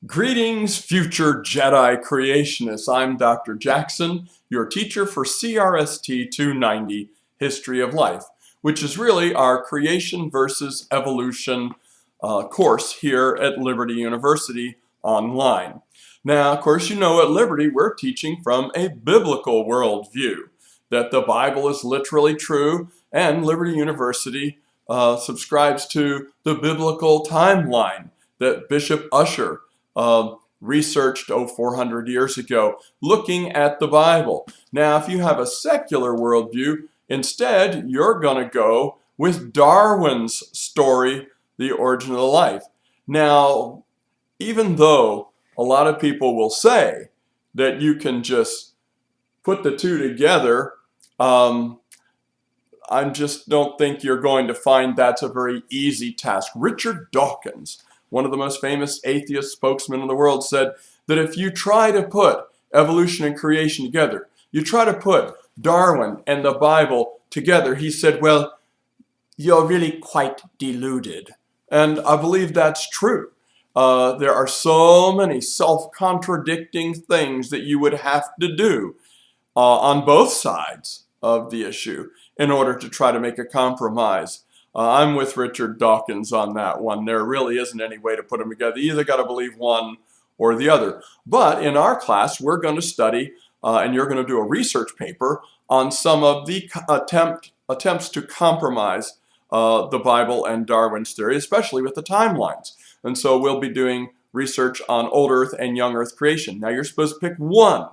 Greetings, future Jedi creationists. I'm Dr. Jackson, your teacher for CRST 290, History of Life, which is really our creation versus evolution course here at Liberty University online. Now, of course, you know at Liberty we're teaching from a biblical worldview, that the Bible is literally true, and Liberty University subscribes to the biblical timeline that Bishop Ussher researched 400 years ago, looking at the Bible. Now, if you have a secular worldview, instead you're going to go with Darwin's story, The Origin of Life. Now, even though a lot of people will say that you can just put the two together, I just don't think you're going to find that's a very easy task. Richard Dawkins, one of the most famous atheist spokesmen in the world, said that if you try to put evolution and creation together, you try to put Darwin and the Bible together, he said, well, you're really quite deluded. And I believe that's true. There are so many self-contradicting things that you would have to do on both sides of the issue in order to try to make a compromise. I'm with Richard Dawkins on that one. There really isn't any way to put them together. You either got to believe one or the other. But in our class, we're going to study, and you're going to do a research paper on some of the attempts to compromise the Bible and Darwin's theory, especially with the timelines. And so we'll be doing research on old Earth and young Earth creation. Now you're supposed to pick one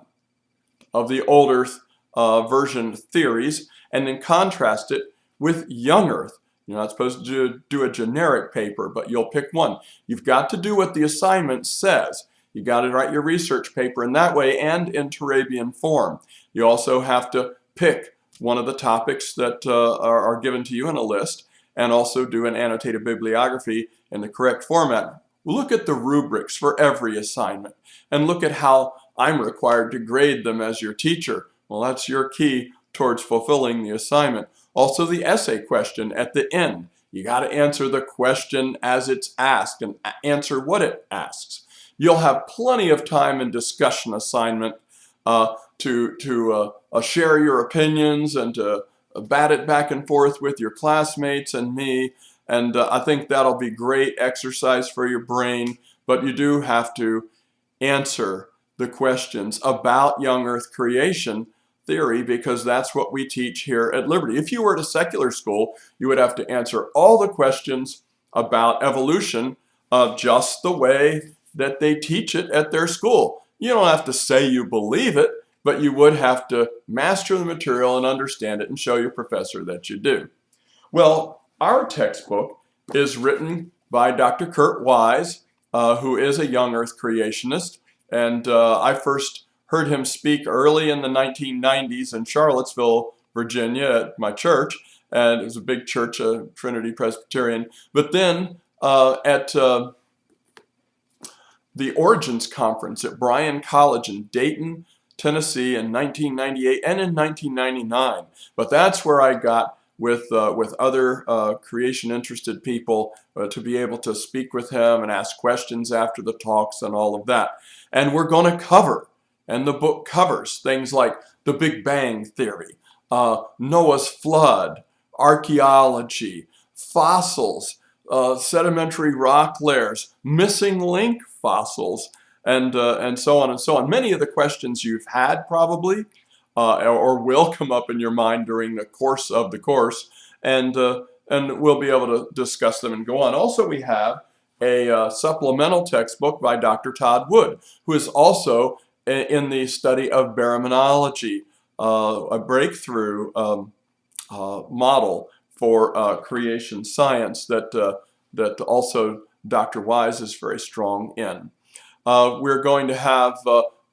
of the old Earth version theories and then contrast it with young Earth. You're not supposed to do a generic paper, but you'll pick one. You've got to do what the assignment says. You got to write your research paper in that way and in Turabian form. You also have to pick one of the topics that are given to you in a list and also do an annotated bibliography in the correct format. Look at the rubrics for every assignment and look at how I'm required to grade them as your teacher. Well, that's your key towards fulfilling the assignment. Also, the essay question at the end. You got to answer the question as it's asked and answer what it asks. You'll have plenty of time in discussion assignment to share your opinions and to bat it back and forth with your classmates and me. And I think that'll be great exercise for your brain. But you do have to answer the questions about young Earth creation theory, because that's what we teach here at Liberty. If you were at a secular school, you would have to answer all the questions about evolution just the way that they teach it at their school. You don't have to say you believe it, but you would have to master the material and understand it and show your professor that you do. Well, our textbook is written by Dr. Kurt Wise, who is a young Earth creationist, and I first heard him speak early in the 1990s in Charlottesville, Virginia at my church, and it was a big church, Trinity Presbyterian. But then at the Origins Conference at Bryan College in Dayton, Tennessee in 1998 and in 1999. But that's where I got with other creation-interested people to be able to speak with him and ask questions after the talks and all of that. And we're going to cover, and the book covers things like the Big Bang Theory, Noah's Flood, archaeology, fossils, sedimentary rock layers, missing link fossils, and so on and so on. Many of the questions you've had probably or will come up in your mind during the course of the course, and we'll be able to discuss them and go on. Also, we have a supplemental textbook by Dr. Todd Wood, who is also in the study of baraminology, a breakthrough model for creation science that also Dr. Wise is very strong in. We're going to have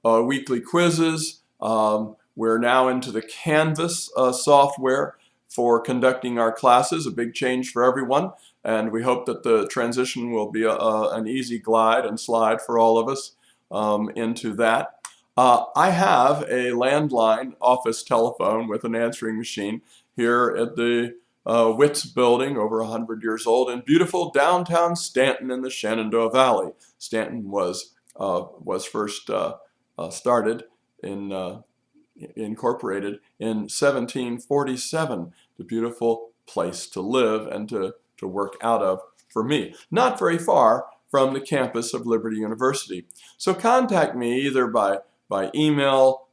weekly quizzes. We're now into the Canvas software for conducting our classes, a big change for everyone, and we hope that the transition will be an easy glide and slide for all of us into that. I have a landline office telephone with an answering machine here at the Witz building, over 100 years old, in beautiful downtown Stanton in the Shenandoah Valley. Stanton was was first started in incorporated in 1747. The beautiful place to live and to work out of for me. Not very far from the campus of Liberty University. So contact me either by email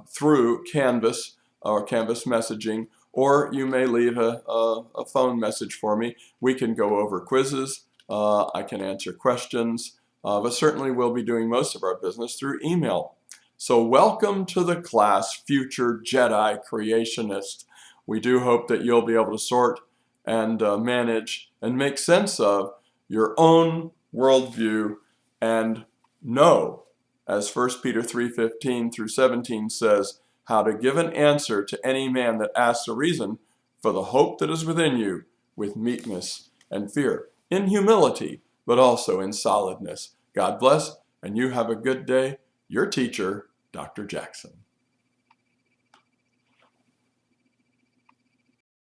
through Canvas or Canvas messaging, or you may leave a phone message for me. We can go over quizzes. I can answer questions, but certainly we'll be doing most of our business through email. So welcome to the class, future Jedi creationists. We do hope that you'll be able to sort and manage and make sense of your own worldview and know, as 1 Peter 3:15 through 17 says, how to give an answer to any man that asks a reason for the hope that is within you with meekness and fear, in humility, but also in solidness. God bless, and you have a good day. Your teacher, Dr. Jackson.